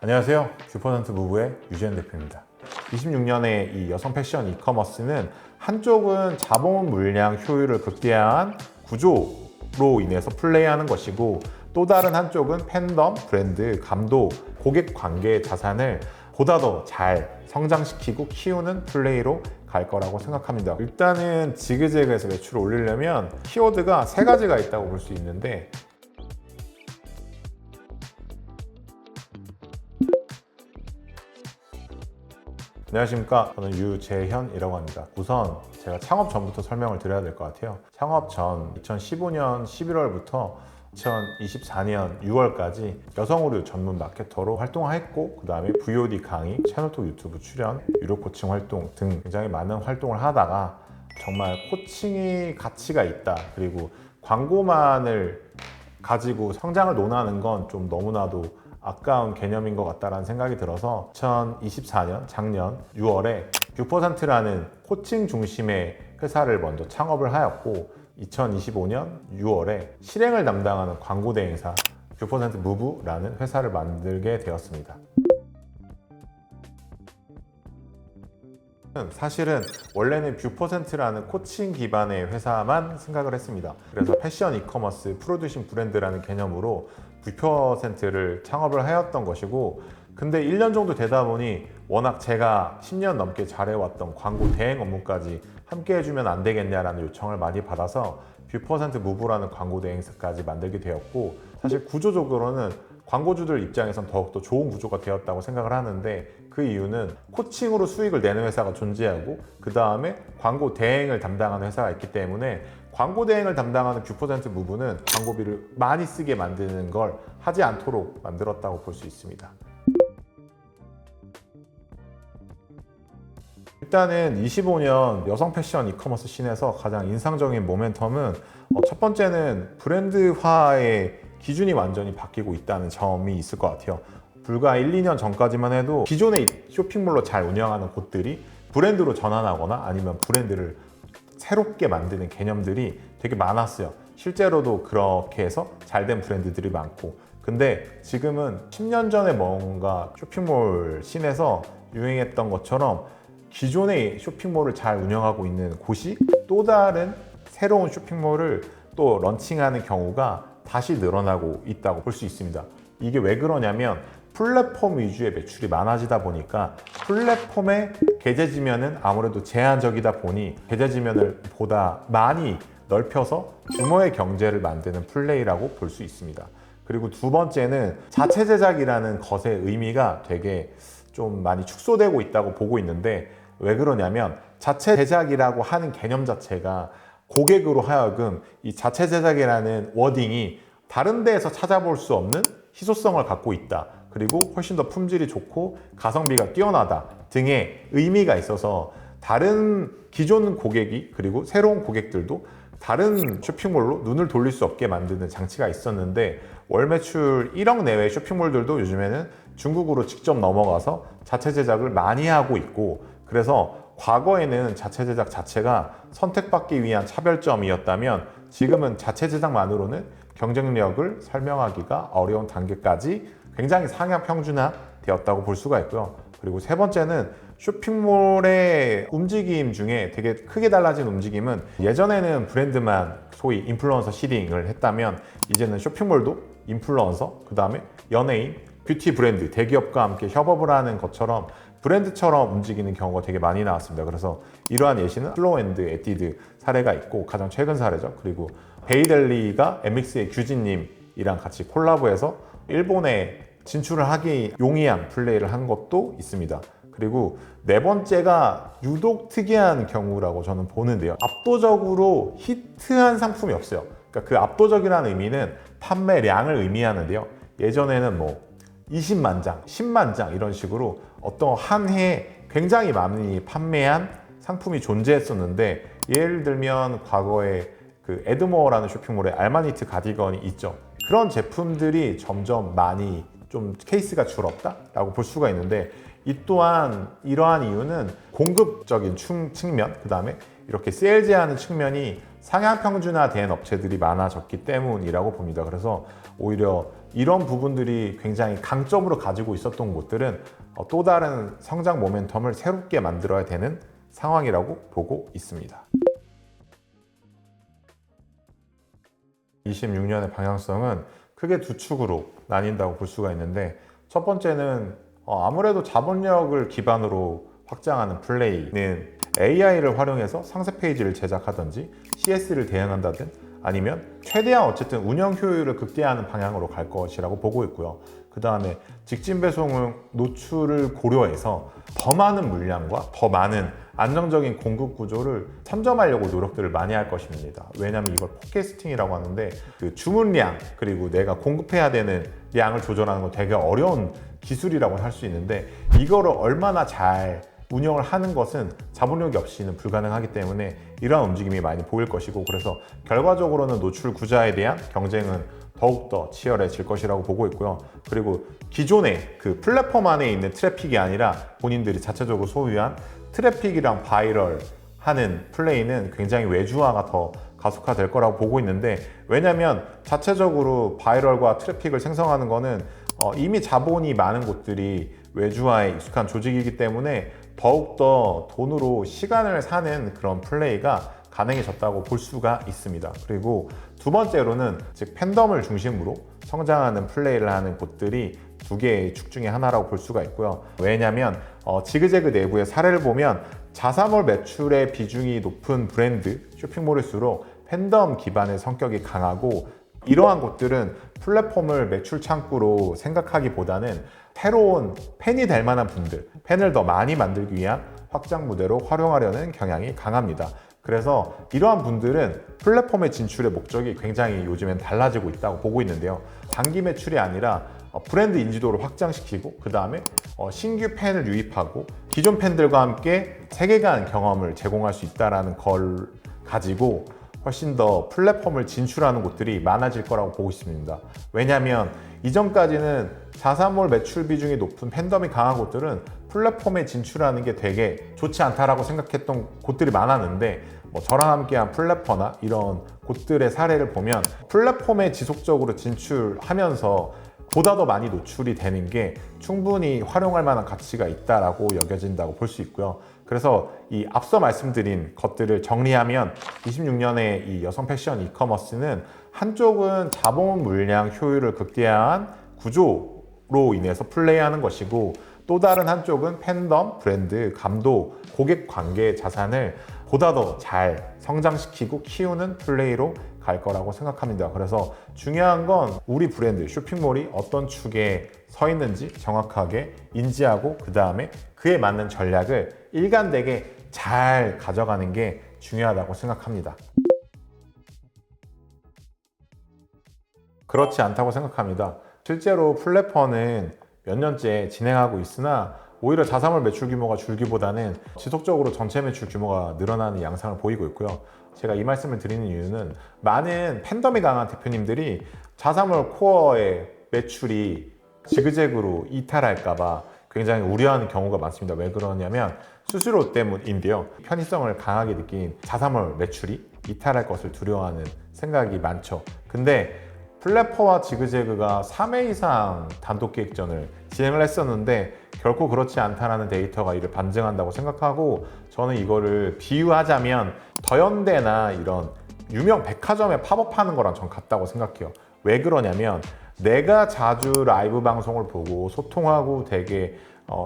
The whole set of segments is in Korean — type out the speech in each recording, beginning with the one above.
안녕하세요. 뷰퍼센트 무브의 유재현 대표입니다. 26년에 이 여성 패션 이커머스는 한쪽은 자본 물량 효율을 극대화한 구조로 인해서 플레이하는 것이고, 또 다른 한쪽은 팬덤, 브랜드, 감도, 고객 관계의 자산을 보다 더 잘 성장시키고 키우는 플레이로 갈 거라고 생각합니다. 일단은 지그재그에서 매출을 올리려면 키워드가 세 가지가 있다고 볼 수 있는데, 안녕하십니까. 저는 유재현이라고 합니다. 우선 제가 창업 전부터 설명을 드려야 될 것 같아요. 창업 전 2015년 11월부터 2024년 6월까지 여성 의류 전문 마케터로 활동했고, 그 다음에 VOD 강의, 채널톡 유튜브 출연, 유료 코칭 활동 등 굉장히 많은 활동을 하다가 정말 코칭이 가치가 있다, 그리고 광고만을 가지고 성장을 논하는 건 좀 너무나도 아까운 개념인 것 같다라는 생각이 들어서 2024년 작년 6월에 뷰퍼센트라는 코칭 중심의 회사를 먼저 창업을 하였고, 2025년 6월에 실행을 담당하는 광고 대행사 뷰퍼센트 무브라는 회사를 만들게 되었습니다. 사실은 원래는 뷰퍼센트라는 코칭 기반의 회사만 생각을 했습니다. 그래서 패션 이커머스 프로듀싱 브랜드라는 개념으로 뷰퍼센트를 창업을 하였던 것이고, 근데 1년 정도 되다 보니 워낙 제가 10년 넘게 잘해왔던 광고 대행 업무까지 함께 해주면 안 되겠냐라는 요청을 많이 받아서 뷰퍼센트 무브라는 광고 대행사까지 만들게 되었고, 사실 구조적으로는 광고주들 입장에선 더욱더 좋은 구조가 되었다고 생각을 하는데, 그 이유는 코칭으로 수익을 내는 회사가 존재하고, 그 다음에 광고 대행을 담당하는 회사가 있기 때문에 광고 대행을 담당하는 뷰퍼센트 무브는 광고비를 많이 쓰게 만드는 걸 하지 않도록 만들었다고 볼 수 있습니다. 일단은 25년 여성 패션 이커머스 씬에서 가장 인상적인 모멘텀은 첫 번째는 브랜드화의 기준이 완전히 바뀌고 있다는 점이 있을 것 같아요. 불과 1, 2년 전까지만 해도 기존의 쇼핑몰로 잘 운영하는 곳들이 브랜드로 전환하거나 아니면 브랜드를 새롭게 만드는 개념들이 되게 많았어요. 실제로도 그렇게 해서 잘된 브랜드들이 많고, 근데 지금은 10년 전에 뭔가 쇼핑몰 씬에서 유행했던 것처럼 기존의 쇼핑몰을 잘 운영하고 있는 곳이 또 다른 새로운 쇼핑몰을 또 런칭하는 경우가 다시 늘어나고 있다고 볼 수 있습니다. 이게 왜 그러냐면 플랫폼 위주의 매출이 많아지다 보니까 플랫폼의 계좌 지면은 아무래도 제한적이다 보니 계좌 지면을 보다 많이 넓혀서 규모의 경제를 만드는 플레이라고 볼 수 있습니다. 그리고 두 번째는 자체 제작이라는 것의 의미가 되게 좀 많이 축소되고 있다고 보고 있는데, 왜 그러냐면 자체 제작이라고 하는 개념 자체가 고객으로 하여금 이 자체 제작이라는 워딩이 다른 데에서 찾아볼 수 없는 희소성을 갖고 있다, 그리고 훨씬 더 품질이 좋고 가성비가 뛰어나다 등의 의미가 있어서 다른 기존 고객이, 그리고 새로운 고객들도 다른 쇼핑몰로 눈을 돌릴 수 없게 만드는 장치가 있었는데, 월 매출 1억 내외 쇼핑몰들도 요즘에는 중국으로 직접 넘어가서 자체 제작을 많이 하고 있고, 그래서 과거에는 자체 제작 자체가 선택받기 위한 차별점이었다면 지금은 자체 제작만으로는 경쟁력을 설명하기가 어려운 단계까지 굉장히 상향 평준화 되었다고 볼 수가 있고요. 그리고 세 번째는 쇼핑몰의 움직임 중에 되게 크게 달라진 움직임은, 예전에는 브랜드만 소위 인플루언서 시딩을 했다면 이제는 쇼핑몰도 인플루언서, 그 다음에 연예인, 뷰티 브랜드, 대기업과 함께 협업을 하는 것처럼 브랜드처럼 움직이는 경우가 되게 많이 나왔습니다. 그래서 이러한 예시는 플로앤드 에뛰드 사례가 있고, 가장 최근 사례죠. 그리고 베이델리가 MX의 규진님이랑 같이 콜라보해서 일본에 진출을 하기 용이한 플레이를 한 것도 있습니다. 그리고 네 번째가 유독 특이한 경우라고 저는 보는데요. 압도적으로 히트한 상품이 없어요. 그러니까 그 압도적이라는 의미는 판매량을 의미하는데요. 예전에는 뭐 20만 장, 10만 장 이런 식으로 어떤 한 해에 굉장히 많이 판매한 상품이 존재했었는데, 예를 들면 과거에 그 에드모어라는 쇼핑몰에 알마니트 가디건이 있죠. 그런 제품들이 점점 많이 좀 케이스가 줄었다라고 볼 수가 있는데, 이 또한 이러한 이유는 공급적인 측면, 그 다음에 이렇게 세일즈하는 측면이 상향 평준화된 업체들이 많아졌기 때문이라고 봅니다. 그래서 오히려 이런 부분들이 굉장히 강점으로 가지고 있었던 곳들은 또 다른 성장 모멘텀을 새롭게 만들어야 되는 상황이라고 보고 있습니다. 26년의 방향성은 크게 두 축으로 나뉜다고 볼 수가 있는데, 첫 번째는 아무래도 자본력을 기반으로 확장하는 플레이는 AI를 활용해서 상세 페이지를 제작하든지 CS를 대응한다든 아니면 최대한 어쨌든 운영 효율을 극대화하는 방향으로 갈 것이라고 보고 있고요. 그 다음에 직진 배송 노출을 고려해서 더 많은 물량과 더 많은 안정적인 공급 구조를 선점하려고 노력들을 많이 할 것입니다. 왜냐하면 이걸 포캐스팅이라고 하는데, 그 주문량 그리고 내가 공급해야 되는 양을 조절하는 건 되게 어려운 기술이라고 할 수 있는데, 이거를 얼마나 잘 운영을 하는 것은 자본력이 없이는 불가능하기 때문에 이러한 움직임이 많이 보일 것이고, 그래서 결과적으로는 노출 구자에 대한 경쟁은 더욱더 치열해질 것이라고 보고 있고요. 그리고 기존의 그 플랫폼 안에 있는 트래픽이 아니라 본인들이 자체적으로 소유한 트래픽이랑 바이럴 하는 플레이는 굉장히 외주화가 더 가속화될 거라고 보고 있는데, 왜냐면 자체적으로 바이럴과 트래픽을 생성하는 거는 이미 자본이 많은 곳들이 외주화에 익숙한 조직이기 때문에 더욱더 돈으로 시간을 사는 그런 플레이가 가능해졌다고 볼 수가 있습니다. 그리고 두 번째로는 즉 팬덤을 중심으로 성장하는 플레이를 하는 곳들이 두 개의 축 중에 하나라고 볼 수가 있고요. 왜냐하면 지그재그 내부의 사례를 보면 자사몰 매출의 비중이 높은 브랜드 쇼핑몰일수록 팬덤 기반의 성격이 강하고, 이러한 곳들은 플랫폼을 매출 창구로 생각하기보다는 새로운 팬이 될 만한 분들, 팬을 더 많이 만들기 위한 확장 무대로 활용하려는 경향이 강합니다. 그래서 이러한 분들은 플랫폼의 진출의 목적이 굉장히 요즘엔 달라지고 있다고 보고 있는데요. 단기 매출이 아니라 브랜드 인지도를 확장시키고, 그 다음에 신규 팬을 유입하고 기존 팬들과 함께 세계관 경험을 제공할 수 있다는 걸 가지고 훨씬 더 플랫폼을 진출하는 곳들이 많아질 거라고 보고 있습니다. 왜냐하면 이전까지는 자사몰 매출 비중이 높은 팬덤이 강한 곳들은 플랫폼에 진출하는 게 되게 좋지 않다라고 생각했던 곳들이 많았는데, 저랑 함께한 플랫퍼나 이런 곳들의 사례를 보면 플랫폼에 지속적으로 진출하면서 보다 더 많이 노출이 되는 게 충분히 활용할 만한 가치가 있다라고 여겨진다고 볼 수 있고요. 그래서 이 앞서 말씀드린 것들을 정리하면 26년의 이 여성 패션 이커머스는 한쪽은 자본 물량 효율을 극대화한 구조로 인해서 플레이하는 것이고, 또 다른 한쪽은 팬덤, 브랜드, 감독, 고객 관계 자산을 보다 더 잘 성장시키고 키우는 플레이로 갈 거라고 생각합니다. 그래서 중요한 건 우리 브랜드 쇼핑몰이 어떤 축에 서 있는지 정확하게 인지하고, 그 다음에 그에 맞는 전략을 일관되게 잘 가져가는 게 중요하다고 생각합니다. 그렇지 않다고 생각합니다. 실제로 플랫퍼는 몇 년째 진행하고 있으나 오히려 자사몰 매출 규모가 줄기보다는 지속적으로 전체 매출 규모가 늘어나는 양상을 보이고 있고요. 제가 이 말씀을 드리는 이유는 많은 팬덤이 강한 대표님들이 자사몰 코어의 매출이 지그재그로 이탈할까봐 굉장히 우려하는 경우가 많습니다. 왜 그러냐면 수수료 때문인데요. 편의성을 강하게 느낀 자사몰 매출이 이탈할 것을 두려워하는 생각이 많죠. 근데 플랫퍼와 지그재그가 3회 이상 단독 기획전을 진행을 했었는데 결코 그렇지 않다는 데이터가 이를 반증한다고 생각하고, 저는 이거를 비유하자면 더현대나 이런 유명 백화점에 팝업하는 거랑 전 같다고 생각해요. 왜 그러냐면 내가 자주 라이브 방송을 보고 소통하고 되게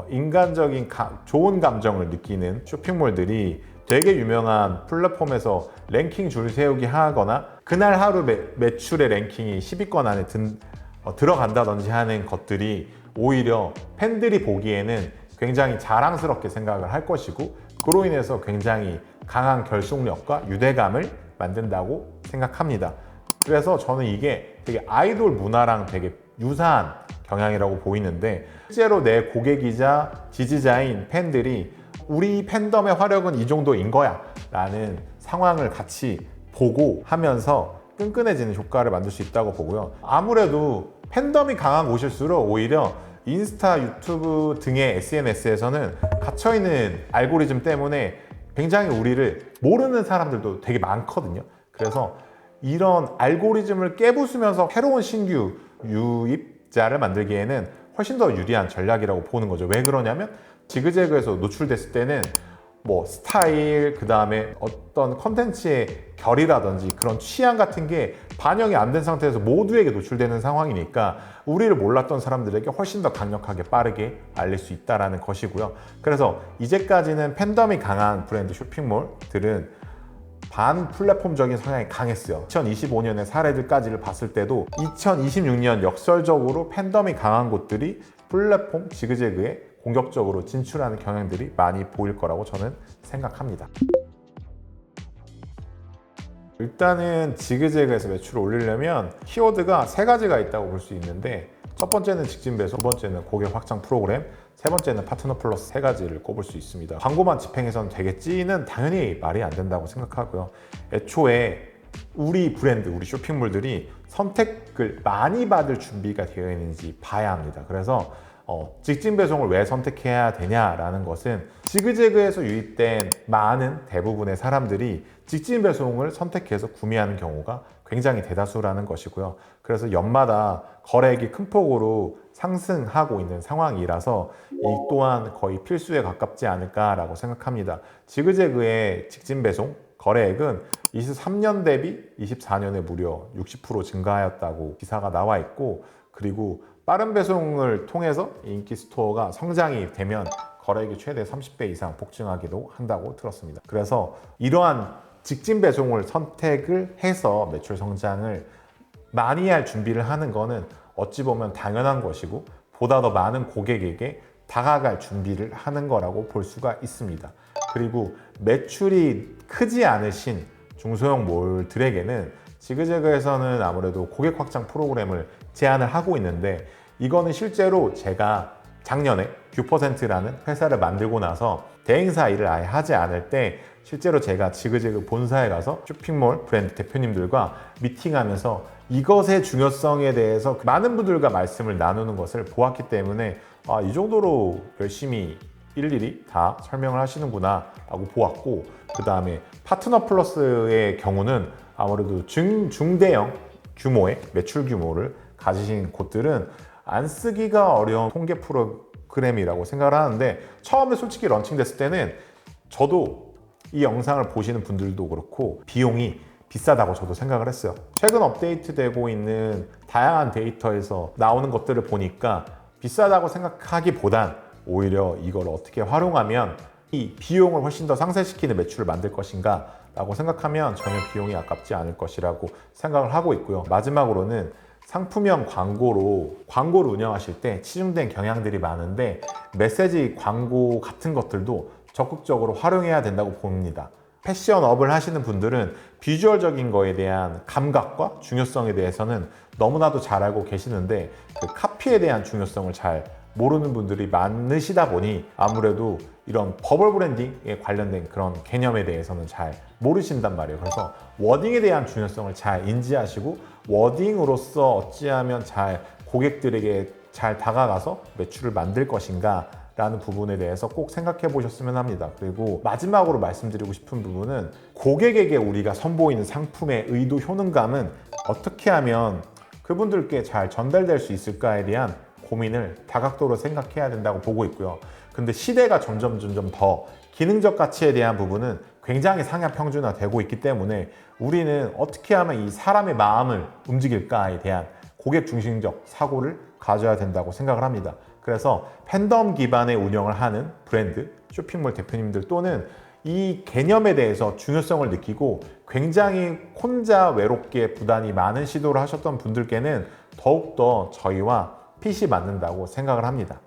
인간적인 좋은 감정을 느끼는 쇼핑몰들이 되게 유명한 플랫폼에서 랭킹 줄 세우기 하거나 그날 하루 매출의 랭킹이 10위권 안에 들어간다든지 하는 것들이 오히려 팬들이 보기에는 굉장히 자랑스럽게 생각을 할 것이고, 그로 인해서 굉장히 강한 결속력과 유대감을 만든다고 생각합니다. 그래서 저는 이게 되게 아이돌 문화랑 되게 유사한 경향이라고 보이는데, 실제로 내 고객이자 지지자인 팬들이 우리 팬덤의 화력은 이 정도인 거야 라는 상황을 같이 보고 하면서 끈끈해지는 효과를 만들 수 있다고 보고요. 아무래도 팬덤이 강한 곳일수록 오히려 인스타, 유튜브 등의 SNS에서는 갇혀있는 알고리즘 때문에 굉장히 우리를 모르는 사람들도 되게 많거든요. 그래서 이런 알고리즘을 깨부수면서 새로운 신규 유입자를 만들기에는 훨씬 더 유리한 전략이라고 보는 거죠. 왜 그러냐면 지그재그에서 노출됐을 때는 뭐 스타일, 그 다음에 어떤 컨텐츠의 결이라든지 그런 취향 같은 게 반영이 안 된 상태에서 모두에게 노출되는 상황이니까 우리를 몰랐던 사람들에게 훨씬 더 강력하게 빠르게 알릴 수 있다는 것이고요. 그래서 이제까지는 팬덤이 강한 브랜드 쇼핑몰들은 반 플랫폼적인 성향이 강했어요. 2025년의 사례들까지를 봤을 때도 2026년 역설적으로 팬덤이 강한 곳들이 플랫폼 지그재그에 공격적으로 진출하는 경향들이 많이 보일 거라고 저는 생각합니다. 일단은 지그재그에서 매출을 올리려면 키워드가 세 가지가 있다고 볼 수 있는데, 첫 번째는 직진 배송, 두 번째는 고객 확장 프로그램, 세 번째는 파트너 플러스, 세 가지를 꼽을 수 있습니다. 광고만 집행해서는 되겠지는 당연히 말이 안 된다고 생각하고요. 애초에 우리 브랜드, 우리 쇼핑몰들이 선택을 많이 받을 준비가 되어 있는지 봐야 합니다. 그래서 직진 배송을 왜 선택해야 되냐라는 것은 지그재그에서 유입된 많은 대부분의 사람들이 직진 배송을 선택해서 구매하는 경우가 굉장히 대다수라는 것이고요. 그래서 연마다 거래액이 큰 폭으로 상승하고 있는 상황이라서 이 또한 거의 필수에 가깝지 않을까라고 생각합니다. 지그재그의 직진 배송 거래액은 23년 대비 24년에 무려 60% 증가하였다고 기사가 나와 있고, 그리고 빠른 배송을 통해서 인기 스토어가 성장이 되면 거래액이 최대 30배 이상 폭증하기도 한다고 들었습니다. 그래서 이러한 직진 배송을 선택을 해서 매출 성장을 많이 할 준비를 하는 거는 어찌 보면 당연한 것이고 보다 더 많은 고객에게 다가갈 준비를 하는 거라고 볼 수가 있습니다. 그리고 매출이 크지 않으신 중소형 몰들에게는 지그재그에서는 아무래도 고객 확장 프로그램을 제안을 하고 있는데, 이거는 실제로 제가 작년에 뷰퍼센트라는 회사를 만들고 나서 대행사 일을 아예 하지 않을 때 실제로 제가 지그재그 본사에 가서 쇼핑몰 브랜드 대표님들과 미팅하면서 이것의 중요성에 대해서 많은 분들과 말씀을 나누는 것을 보았기 때문에 이 정도로 열심히 일일이 다 설명을 하시는구나 라고 보았고, 그 다음에 파트너 플러스의 경우는 아무래도 중대형 규모의 매출 규모를 가지신 곳들은 안 쓰기가 어려운 통계 프로그램이라고 생각을 하는데, 처음에 솔직히 런칭됐을 때는 저도 이 영상을 보시는 분들도 그렇고 비용이 비싸다고 저도 생각을 했어요. 최근 업데이트되고 있는 다양한 데이터에서 나오는 것들을 보니까 비싸다고 생각하기보단 오히려 이걸 어떻게 활용하면 이 비용을 훨씬 더 상쇄시키는 매출을 만들 것인가 라고 생각하면 전혀 비용이 아깝지 않을 것이라고 생각을 하고 있고요. 마지막으로는 상품형 광고를 운영하실 때 치중된 경향들이 많은데 메시지 광고 같은 것들도 적극적으로 활용해야 된다고 봅니다. 패션업을 하시는 분들은 비주얼적인 거에 대한 감각과 중요성에 대해서는 너무나도 잘 알고 계시는데 그 카피에 대한 중요성을 잘 모르는 분들이 많으시다 보니 아무래도 이런 버블 브랜딩에 관련된 그런 개념에 대해서는 잘 모르신단 말이에요. 그래서 워딩에 대한 중요성을 잘 인지하시고 워딩으로서 어찌하면 잘 고객들에게 잘 다가가서 매출을 만들 것인가 라는 부분에 대해서 꼭 생각해 보셨으면 합니다. 그리고 마지막으로 말씀드리고 싶은 부분은 고객에게 우리가 선보이는 상품의 의도 효능감은 어떻게 하면 그분들께 잘 전달될 수 있을까에 대한 고민을 다각도로 생각해야 된다고 보고 있고요. 근데 시대가 점점 더 기능적 가치에 대한 부분은 굉장히 상향 평준화되고 있기 때문에 우리는 어떻게 하면 이 사람의 마음을 움직일까에 대한 고객 중심적 사고를 가져야 된다고 생각을 합니다. 그래서 팬덤 기반의 운영을 하는 브랜드, 쇼핑몰 대표님들 또는 이 개념에 대해서 중요성을 느끼고 굉장히 혼자 외롭게 부담이 많은 시도를 하셨던 분들께는 더욱더 저희와 핏이 맞는다고 생각을 합니다.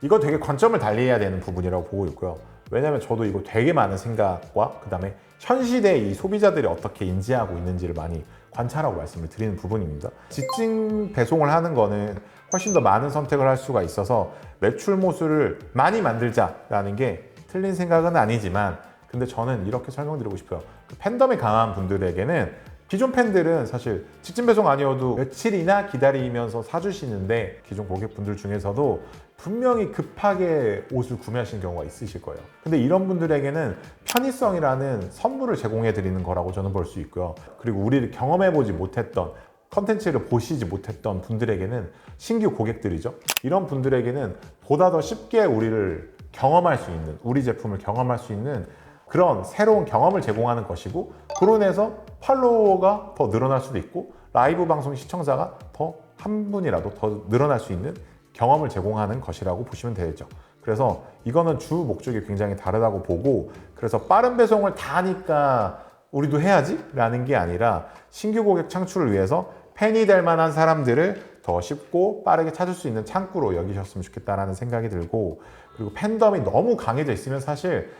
이거 되게 관점을 달리해야 되는 부분이라고 보고 있고요. 왜냐면 저도 이거 되게 많은 생각과 그 다음에 현 시대의 이 소비자들이 어떻게 인지하고 있는지를 많이 관찰하고 말씀을 드리는 부분입니다. 직진 배송을 하는 거는 훨씬 더 많은 선택을 할 수가 있어서 매출 모수를 많이 만들자라는 게 틀린 생각은 아니지만, 근데 저는 이렇게 설명드리고 싶어요. 그 팬덤이 강한 분들에게는 기존 팬들은 사실 직진 배송 아니어도 며칠이나 기다리면서 사주시는데 기존 고객분들 중에서도 분명히 급하게 옷을 구매하시는 경우가 있으실 거예요. 근데 이런 분들에게는 편의성이라는 선물을 제공해 드리는 거라고 저는 볼 수 있고요. 그리고 우리를 경험해보지 못했던 컨텐츠를 보시지 못했던 분들에게는 신규 고객들이죠. 이런 분들에게는 보다 더 쉽게 우리를 경험할 수 있는, 우리 제품을 경험할 수 있는 그런 새로운 경험을 제공하는 것이고, 그로 인해서 팔로워가 더 늘어날 수도 있고 라이브 방송 시청자가 더 한 분이라도 더 늘어날 수 있는 경험을 제공하는 것이라고 보시면 되겠죠. 그래서 이거는 주 목적이 굉장히 다르다고 보고, 그래서 빠른 배송을 다 하니까 우리도 해야지 라는 게 아니라 신규 고객 창출을 위해서 팬이 될 만한 사람들을 더 쉽고 빠르게 찾을 수 있는 창구로 여기셨으면 좋겠다라는 생각이 들고, 그리고 팬덤이 너무 강해져 있으면 사실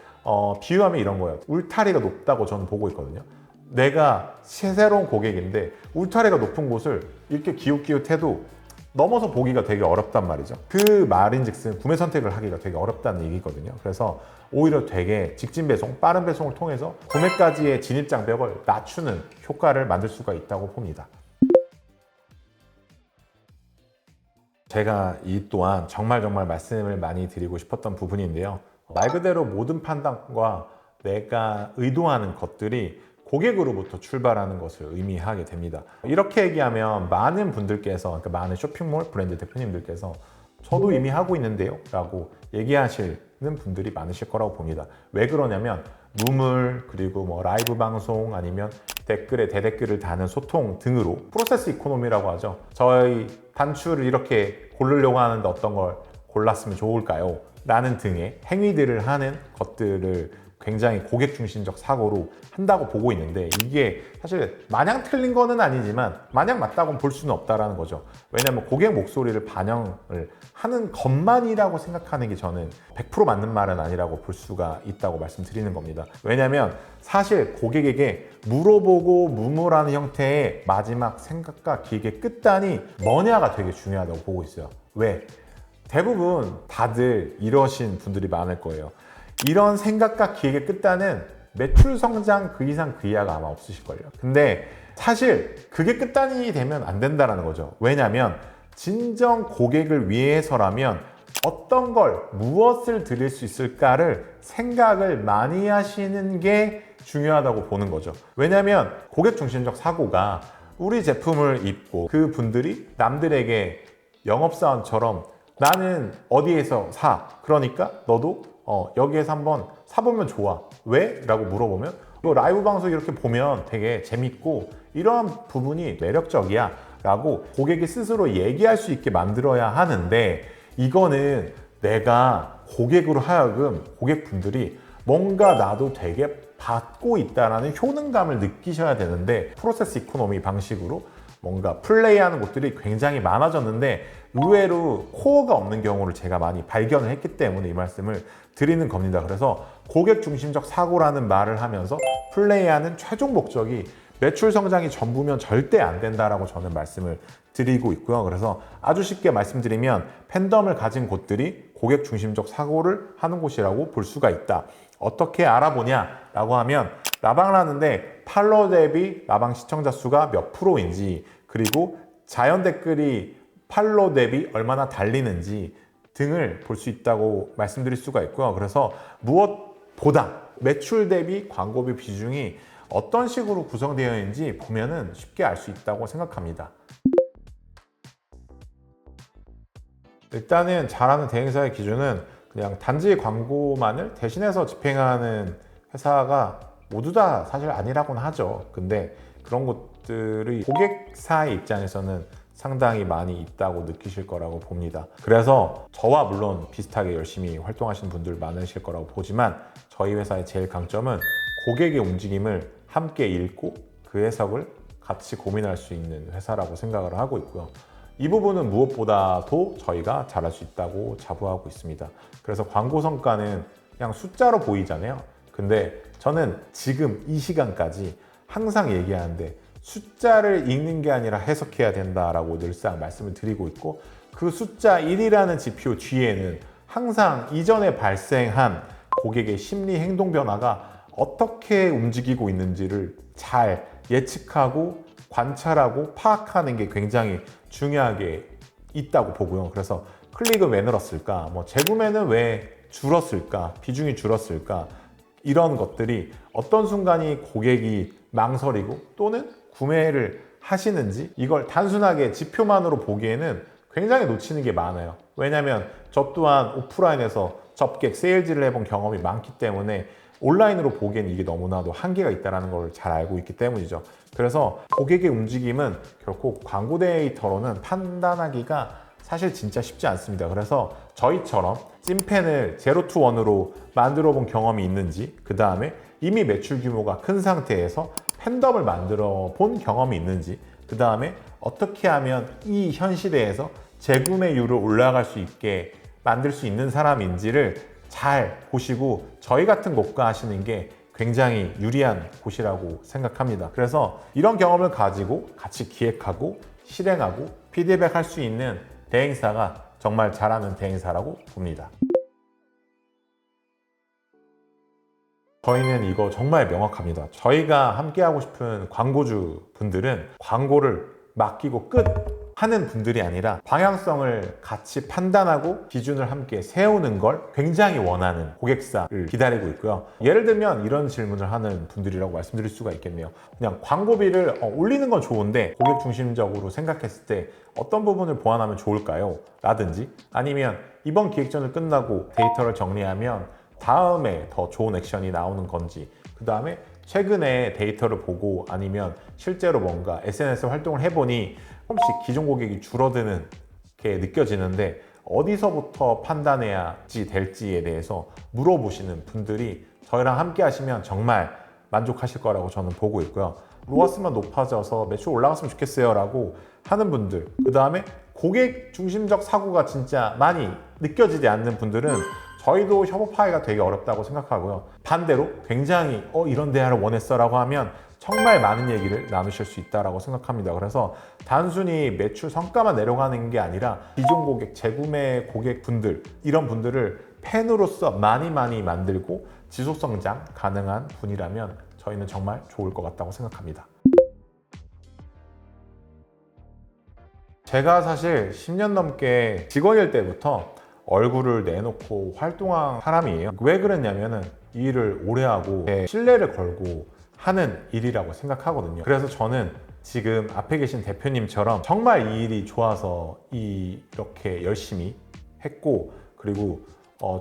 비유하면 이런 거예요. 울타리가 높다고 저는 보고 있거든요. 내가 새로운 고객인데 울타리가 높은 곳을 이렇게 기웃기웃해도 넘어서 보기가 되게 어렵단 말이죠. 그 말인즉슨 구매 선택을 하기가 되게 어렵다는 얘기거든요. 그래서 오히려 되게 직진 배송, 빠른 배송을 통해서 구매까지의 진입 장벽을 낮추는 효과를 만들 수가 있다고 봅니다. 제가 이 또한 정말 말씀을 많이 드리고 싶었던 부분인데요. 말 그대로 모든 판단과 내가 의도하는 것들이 고객으로부터 출발하는 것을 의미하게 됩니다. 이렇게 얘기하면 많은 분들께서, 그러니까 많은 쇼핑몰 브랜드 대표님들께서 저도 이미 하고 있는데요 라고 얘기하시는 분들이 많으실 거라고 봅니다. 왜 그러냐면 루물, 그리고 뭐 라이브 방송, 아니면 댓글에 대댓글을 다는 소통 등으로 프로세스 이코노미라고 하죠. 저희 단추를 이렇게 고르려고 하는데 어떤 걸 골랐으면 좋을까요? 라는 등의 행위들을 하는 것들을 굉장히 고객 중심적 사고로 한다고 보고 있는데, 이게 사실 마냥 틀린 거는 아니지만 마냥 맞다고는 볼 수는 없다라는 거죠. 왜냐하면 고객 목소리를 반영을 하는 것만이라고 생각하는 게 저는 100% 맞는 말은 아니라고 볼 수가 있다고 말씀드리는 겁니다. 왜냐하면 사실 고객에게 물어보고 무물하는 형태의 마지막 생각과 기획의 끝단이 뭐냐가 되게 중요하다고 보고 있어요. 왜? 대부분 다들 이러신 분들이 많을 거예요. 이런 생각과 기획의 끝단은 매출 성장 그 이상 그 이하가 아마 없으실걸요. 근데 사실 그게 끝단이 되면 안 된다는 거죠. 왜냐하면 진정 고객을 위해서라면 어떤 걸, 무엇을 드릴 수 있을까를 생각을 많이 하시는 게 중요하다고 보는 거죠. 왜냐하면 고객 중심적 사고가 우리 제품을 입고 그 분들이 남들에게 영업사원처럼 나는 어디에서 사, 그러니까 너도 여기에서 한번 사보면 좋아. 왜? 라고 물어보면 라이브 방송 이렇게 보면 되게 재밌고 이러한 부분이 매력적이야 라고 고객이 스스로 얘기할 수 있게 만들어야 하는데, 이거는 내가 고객으로 하여금 고객분들이 뭔가 나도 되게 받고 있다라는 효능감을 느끼셔야 되는데, 프로세스 이코노미 방식으로 뭔가 플레이하는 곳들이 굉장히 많아졌는데 의외로 코어가 없는 경우를 제가 많이 발견을 했기 때문에 이 말씀을 드리는 겁니다. 그래서 고객 중심적 사고라는 말을 하면서 플레이하는 최종 목적이 매출 성장이 전부면 절대 안 된다라고 저는 말씀을 드리고 있고요. 그래서 아주 쉽게 말씀드리면 팬덤을 가진 곳들이 고객 중심적 사고를 하는 곳이라고 볼 수가 있다. 어떻게 알아보냐라고 하면 라방을 하는데 팔로워 대비 라방 시청자 수가 몇 프로인지, 그리고 자연 댓글이 팔로워 대비 얼마나 달리는지 등을 볼 수 있다고 말씀드릴 수가 있고요. 그래서 무엇보다 매출 대비 광고비 비중이 어떤 식으로 구성되어 있는지 보면은 쉽게 알 수 있다고 생각합니다. 일단은 잘하는 대행사의 기준은 그냥 단지 광고만을 대신해서 집행하는 회사가 모두 다 사실 아니라고는 하죠. 근데 그런 것들이 고객사의 입장에서는 상당히 많이 있다고 느끼실 거라고 봅니다. 그래서 저와 물론 비슷하게 열심히 활동하시는 분들 많으실 거라고 보지만, 저희 회사의 제일 강점은 고객의 움직임을 함께 읽고 그 해석을 같이 고민할 수 있는 회사라고 생각을 하고 있고요. 이 부분은 무엇보다도 저희가 잘할 수 있다고 자부하고 있습니다. 그래서 광고 성과는 그냥 숫자로 보이잖아요. 근데 저는 지금 이 시간까지 항상 얘기하는데 숫자를 읽는 게 아니라 해석해야 된다라고 늘상 말씀을 드리고 있고, 그 숫자 1이라는 지표 뒤에는 항상 이전에 발생한 고객의 심리 행동 변화가 어떻게 움직이고 있는지를 잘 예측하고 관찰하고 파악하는 게 굉장히 중요하게 있다고 보고요. 그래서 클릭은 왜 늘었을까? 재구매는 왜 줄었을까? 비중이 줄었을까? 이런 것들이 어떤 순간이 고객이 망설이고 또는 구매를 하시는지 이걸 단순하게 지표만으로 보기에는 굉장히 놓치는 게 많아요. 왜냐하면 저 또한 오프라인에서 접객, 세일즈를 해본 경험이 많기 때문에 온라인으로 보기엔 이게 너무나도 한계가 있다는 걸 잘 알고 있기 때문이죠. 그래서 고객의 움직임은 결코 광고 데이터로는 판단하기가 사실 진짜 쉽지 않습니다. 그래서 저희처럼 찐팬을 제로 투 원으로 만들어 본 경험이 있는지, 그 다음에 이미 매출 규모가 큰 상태에서 팬덤을 만들어 본 경험이 있는지, 그 다음에 어떻게 하면 이 현 시대에서 재구매율을 올라갈 수 있게 만들 수 있는 사람인지를 잘 보시고 저희 같은 곳과 하시는 게 굉장히 유리한 곳이라고 생각합니다. 그래서 이런 경험을 가지고 같이 기획하고 실행하고 피드백 할 수 있는 대행사가 정말 잘하는 대행사라고 봅니다. 저희는 이거 정말 명확합니다. 저희가 함께 하고 싶은 광고주 분들은 광고를 맡기고 끝 하는 분들이 아니라 방향성을 같이 판단하고 기준을 함께 세우는 걸 굉장히 원하는 고객사를 기다리고 있고요. 예를 들면 이런 질문을 하는 분들이라고 말씀드릴 수가 있겠네요. 그냥 광고비를 올리는 건 좋은데 고객 중심적으로 생각했을 때 어떤 부분을 보완하면 좋을까요? 라든지 아니면 이번 기획전을 끝나고 데이터를 정리하면 다음에 더 좋은 액션이 나오는 건지, 그 다음에 최근에 데이터를 보고 아니면 실제로 뭔가 SNS 활동을 해보니 조금씩 기존 고객이 줄어드는 게 느껴지는데 어디서부터 판단해야지 될지에 대해서 물어보시는 분들이 저희랑 함께 하시면 정말 만족하실 거라고 저는 보고 있고요. 로아스만 높아져서 매출 올라갔으면 좋겠어요 라고 하는 분들, 그 다음에 고객 중심적 사고가 진짜 많이 느껴지지 않는 분들은 저희도 협업하기가 되게 어렵다고 생각하고요. 반대로 굉장히 이런 대화를 원했어 라고 하면 정말 많은 얘기를 나누실 수 있다고 생각합니다. 그래서 단순히 매출 성과만 내려가는 게 아니라 기존 고객, 재구매 고객분들, 이런 분들을 팬으로서 많이 만들고 지속 성장 가능한 분이라면 저희는 정말 좋을 것 같다고 생각합니다. 제가 사실 10년 넘게 직원일 때부터 얼굴을 내놓고 활동한 사람이에요. 왜 그랬냐면은 이 일을 오래 하고 신뢰를 걸고 하는 일이라고 생각하거든요. 그래서 저는 지금 앞에 계신 대표님처럼 정말 이 일이 좋아서 이렇게 열심히 했고, 그리고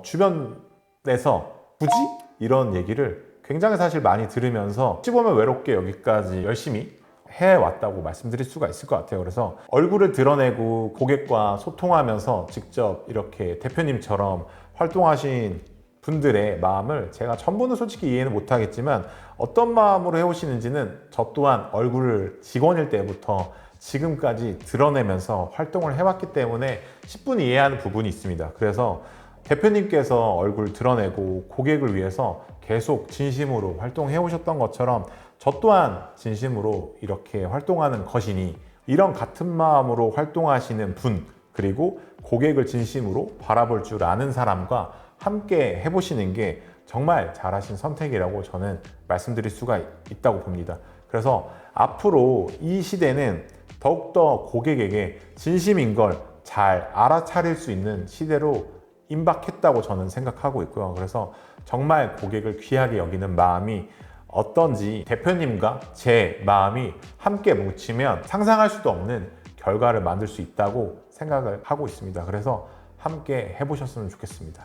주변에서 굳이 이런 얘기를 굉장히 사실 많이 들으면서 어찌 보면 외롭게 여기까지 열심히 해왔다고 말씀드릴 수가 있을 것 같아요. 그래서 얼굴을 드러내고 고객과 소통하면서 직접 이렇게 대표님처럼 활동하신 분들의 마음을 제가 전부는 솔직히 이해는 못하겠지만 어떤 마음으로 해오시는지는 저 또한 얼굴을 직원일 때부터 지금까지 드러내면서 활동을 해왔기 때문에 10분이 이해하는 부분이 있습니다. 그래서 대표님께서 얼굴 드러내고 고객을 위해서 계속 진심으로 활동해 오셨던 것처럼 저 또한 진심으로 이렇게 활동하는 것이니 이런 같은 마음으로 활동하시는 분, 그리고 고객을 진심으로 바라볼 줄 아는 사람과 함께 해보시는 게 정말 잘하신 선택이라고 저는 말씀드릴 수가 있다고 봅니다. 그래서 앞으로 이 시대는 더욱더 고객에게 진심인 걸 잘 알아차릴 수 있는 시대로 임박했다고 저는 생각하고 있고요. 그래서 정말 고객을 귀하게 여기는 마음이 어떤지 대표님과 제 마음이 함께 뭉치면 상상할 수도 없는 결과를 만들 수 있다고 생각을 하고 있습니다. 그래서 함께 해보셨으면 좋겠습니다.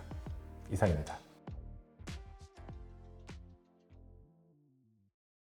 이상입니다.